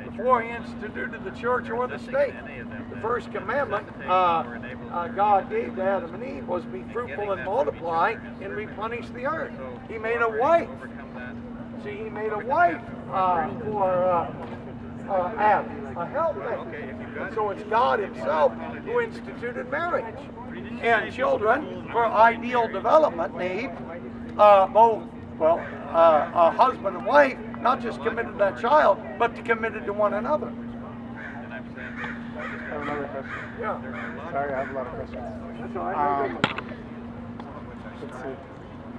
before he instituted the church or the state. The first commandment God gave to Adam and Eve was be fruitful and multiply and replenish the earth. He made a wife. See, he made a wife for Adam, a helpmate. So it's God himself who instituted marriage. And children, for ideal development, need both, a husband and wife, not just committed to that child, but committed to one another. I have another question. Yeah. Sorry, I have a lot of questions. That's all right. Let's see.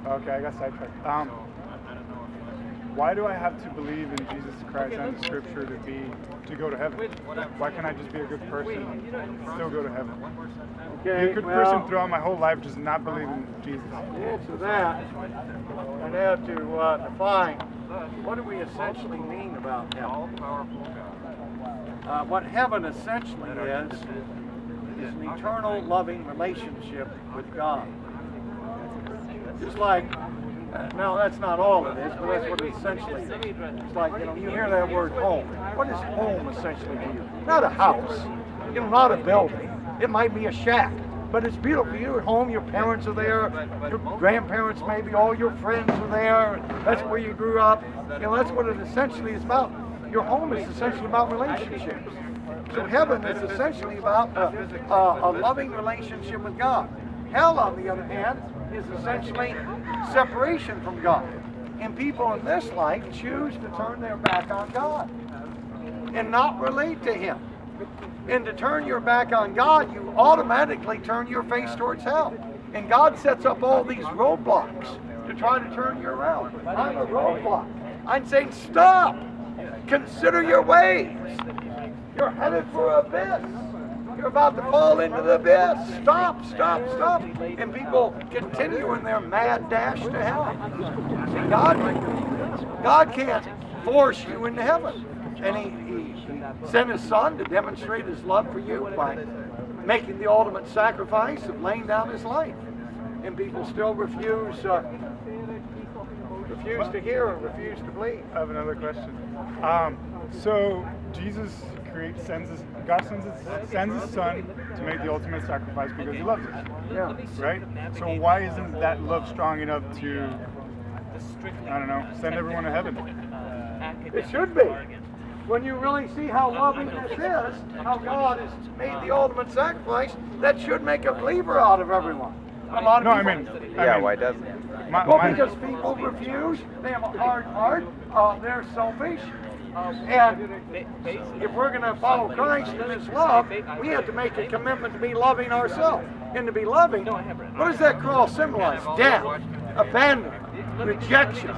Okay, I got sidetracked. Why do I have to believe in Jesus Christ and the Scripture to go to heaven? Why can't I just be a good person and still go to heaven? Okay, Be a good person throughout my whole life, just not believe in Jesus. To answer that, I'd have to define what do we essentially mean about heaven. What heaven essentially is an eternal loving relationship with God. Just like, no, that's not all it is, but that's what it essentially is. It's like, you hear that word home. What is home essentially to you? Not a house, not a building. It might be a shack, but it's beautiful. You're at home, your parents are there, your grandparents maybe, all your friends are there. That's where you grew up. That's what it essentially is about. Your home is essentially about relationships. So heaven is essentially about a loving relationship with God. Hell, on the other hand, is essentially separation from God. And people in this life choose to turn their back on God and not relate to Him. And to turn your back on God, you automatically turn your face towards hell. And God sets up all these roadblocks to try to turn you around. I'm a roadblock. I'm saying, stop! Consider your ways. You're headed for an abyss. You're about to fall into the abyss. Stop, stop, stop. And people continue in their mad dash to hell. See, God can't force you into heaven. And he sent his son to demonstrate his love for you by making the ultimate sacrifice of laying down his life. And people still refuse to hear and refuse to believe. I have another question. So Jesus sends his son to make the ultimate sacrifice because he loves us. Yeah. Right? So why isn't that love strong enough to, I don't know, send everyone to heaven? It should be. When you really see how loving this is, how God has made the ultimate sacrifice, that should make a believer out of everyone. A lot of people. Why doesn't it? Because people refuse, they have a hard heart, they're selfish. And if we're going to follow Christ in His love, we have to make a commitment to be loving ourselves. And to be loving, what does that cross symbolize? Death, abandonment, rejection,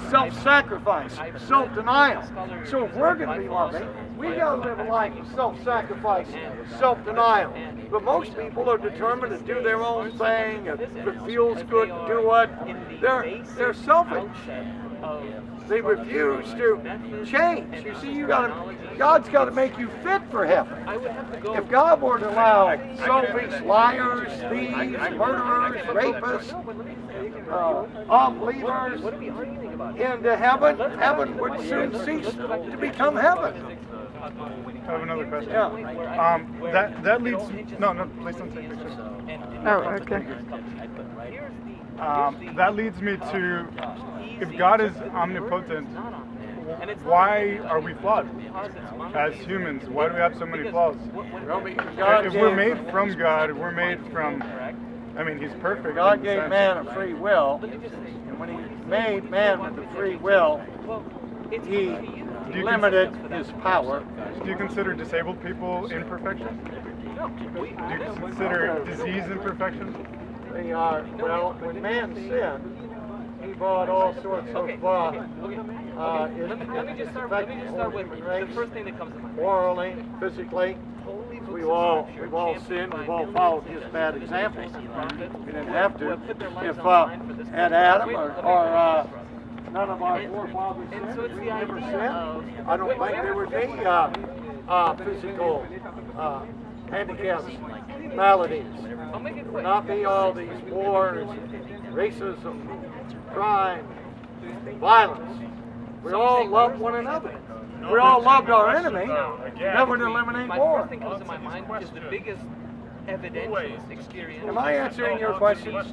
self-sacrifice, self-denial. So if we're going to be loving, we got to live a life of self-sacrifice, self-denial. But most people are determined to do their own thing. If it feels good to do it. They're selfish. They refuse to change. You see, God's got to make you fit for heaven. If God were to allow selfish liars, thieves, murderers, rapists, unbelievers into heaven, heaven would soon cease to become heaven. I have another question. Yeah. That leads. No, please don't take pictures. Oh, okay. That leads me to, if God is omnipotent, why are we flawed as humans? Why do we have so many flaws? If we're made from God, we're made from, He's perfect. God gave man a free will, and when He made man with a free will, He limited his power. Do you consider disabled people imperfection? Do you consider disease imperfection? They are, when man sinned, he brought all sorts of Let me just start with the first thing that comes to mind. Morally, physically. We've all sinned. We've all followed his bad examples. We didn't have to. If had Adam or none of our forefathers sinned, we never sinned. I don't think there would be physical handicaps, maladies. There would not be all these wars, racism, crime, violence. We all love one another. If we all loved our enemy, Again, that would eliminate My war. first thing comes to my mind is the biggest evidentialist experience. Am I answering your questions?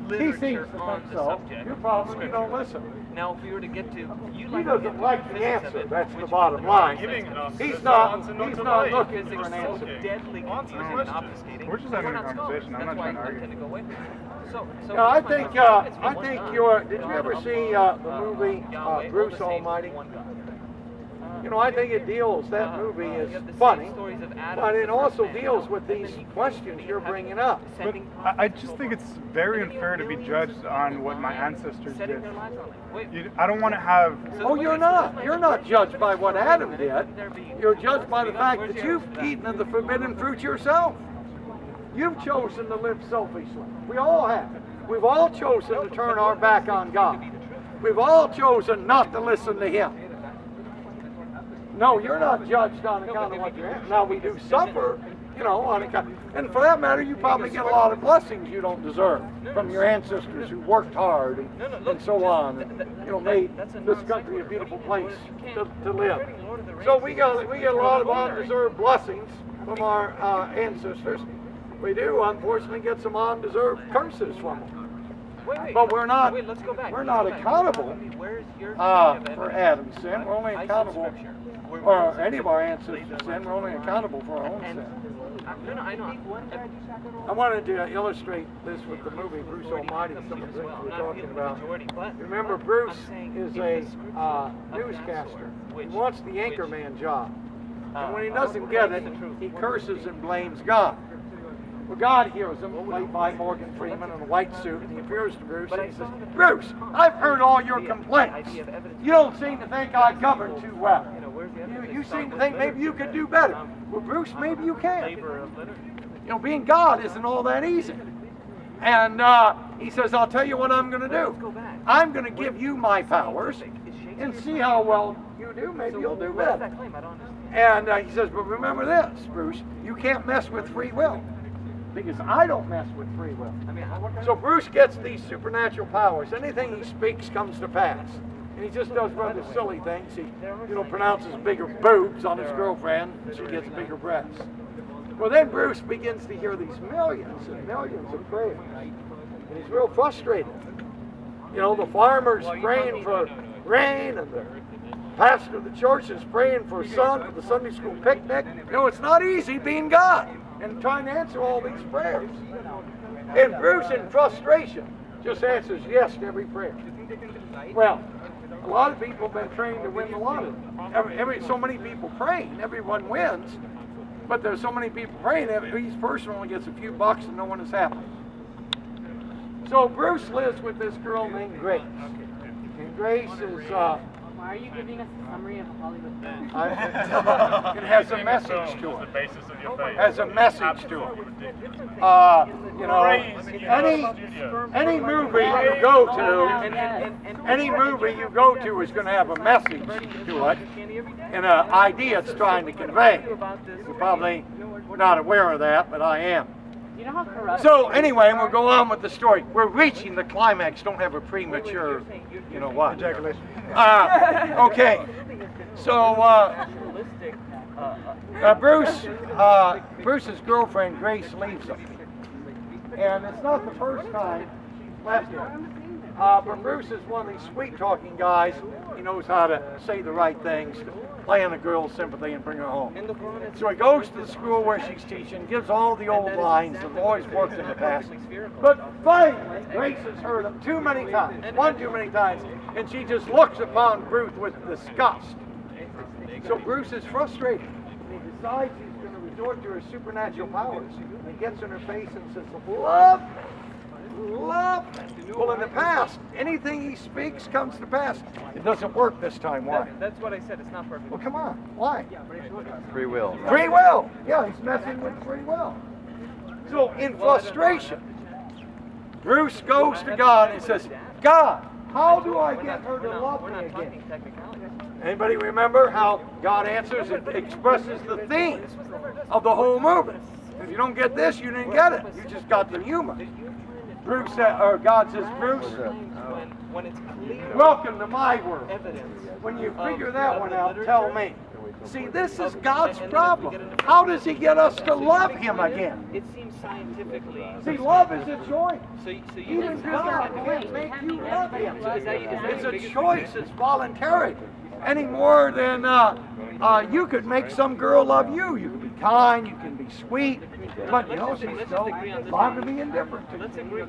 He seems literature to on think the so. subject. Your problem, you don't listen. Now, if we were to get to, you He doesn't like the answer. That's the bottom line. He's not looking for an answer. Deadly confusing and obfuscating. We're just having We're a not conversation. I'm scholars. not trying to That's why I argue. tend to go away. So Yeah, I here's my think question. It's one God. did you ever God, see Allah, the movie Yahweh, all Bruce the same, Almighty? one God. You know, I think it deals, that movie You is have the same funny, stories of Adam, but it the also first man, deals with and these then you questions you're have bringing up. But sending I just think it's very unfair to be judged on what my ancestors setting did. their lives on it. Wait, I don't want to have. Oh, you're not. You're not judged by what Adam did. You're judged by the fact that you've eaten of the forbidden fruit yourself. You've chosen to live selfishly. We all have. We've all chosen to turn our back on God. We've all chosen not to listen to Him. No, you're not judged on account of what you're in. Now, we do suffer, you know, on account. And for that matter, you probably get a lot of blessings you don't deserve from your ancestors who worked hard and so on, and, you know, made this country a beautiful place to live. So we get a lot of undeserved blessings from our ancestors. We do, unfortunately, get some undeserved curses from them. But we're not. Wait, let's go back. We're not accountable Where's your for Adam's sin. We're only accountable, or any of our ancestors' sin. We're only accountable for our own sin. No, I know. I wanted to illustrate this with the movie Bruce Almighty. Some of the things we're talking about. Remember, Bruce is a newscaster. He wants the anchorman job, and when he doesn't get it, he curses and blames God. Well, God hears him, played by Morgan Freeman in a white suit, and he appears to Bruce and he says, "Bruce, I've heard all your complaints. You don't seem to think I govern too well. You seem to think maybe you could do better. Well, Bruce, maybe you can. You know, being God isn't all that easy." And he says, "I'll tell you what I'm going to do. I'm going to give you my powers and see how well you do. Maybe you'll do better." And he says, "But remember this, Bruce, you can't mess with free will. Because I don't mess with free will." So Bruce gets these supernatural powers. Anything he speaks comes to pass. And he just does rather silly things. He, you know, pronounces bigger boobs on his girlfriend, and she gets bigger breasts. Well, then Bruce begins to hear these millions and millions of prayers. And he's real frustrated. You know, the farmer's praying for rain, and the pastor of the church is praying for a son for the Sunday school picnic. You know, it's not easy being God and trying to answer all these prayers. And Bruce, in frustration, just answers yes to every prayer. Well, a lot of people have been trained to win the lottery. So many people praying, everyone wins, but there's so many people praying, each person only gets a few bucks and no one is happy. So Bruce lives with this girl named Grace. And Grace is... Why are you giving us a summary of Hollywood films? It has a message to it. The basis of your faith. Has a message to it. You know, any movie you go to, any movie you go to is going to have a message to it and an idea it's trying to convey. You're probably not aware of that, but I am. You know how corrupt? So anyway, we'll go on with the story. We're reaching the climax. Don't have a premature, you know what? Ejaculation. Okay. So Bruce's girlfriend Grace leaves him, and it's not the first time she's left him. But Bruce is one of these sweet-talking guys. He knows how to say the right things, to play on a girl's sympathy and bring her home. So he goes to the school where she's teaching, gives all the old lines that have always worked in the past. But finally, Grace has heard them too many times, one too many times, and she just looks upon Bruce with disgust. So Bruce is frustrated, and he decides he's going to resort to her supernatural powers. And he gets in her face and says, "Love, love." Well, in the past, anything he speaks comes to pass. It doesn't work this time. Why? That's what I said. It's not perfect. Well, come on. Why? Free will. Free will. Yeah, he's messing with free will. So, in frustration, Bruce goes to God and says, "God, how do I get her to love me again?" Anybody remember how God answers and expresses the theme of the whole movie? If you don't get this, you didn't get it. You just got the humor. Bruce, or God says, "Bruce, when it's clear Welcome to my world. evidence. When you of- figure that of one the out, literature, tell me. See, this is God's and then if we problem. get into- How does He get us to So love the Him point is, again? It seems scientifically. See, love is a choice. So you Even God can't make you love Him. So is that It's your a biggest choice. It's voluntary. Any more than you could make some girl love you. You can be kind. You can be sweet. But you know, she's still bound to be indifferent to Let's you. agree.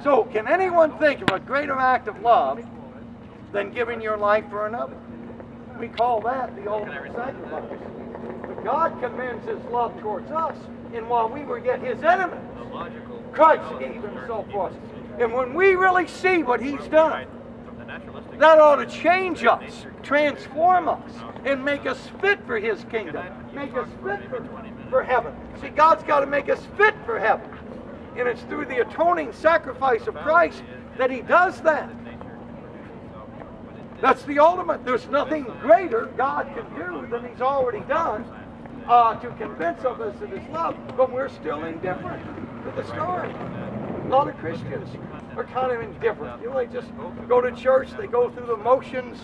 So, can anyone think of a greater act of love than giving your life for another? We call that the ultimate sacrifice. But God commends His love towards us, and while we were yet His enemies, Christ gave Himself for us. And when we really see what He's done, that ought to change us, transform us, and make us fit for His kingdom, make us fit for heaven. See, God's got to make us fit for heaven. And it's through the atoning sacrifice of Christ that He does that. That's the ultimate. There's nothing greater God can do than He's already done to convince of us of His love, but we're still indifferent to the story. A lot of Christians are kind of indifferent. You know, they just go to church, they go through the motions,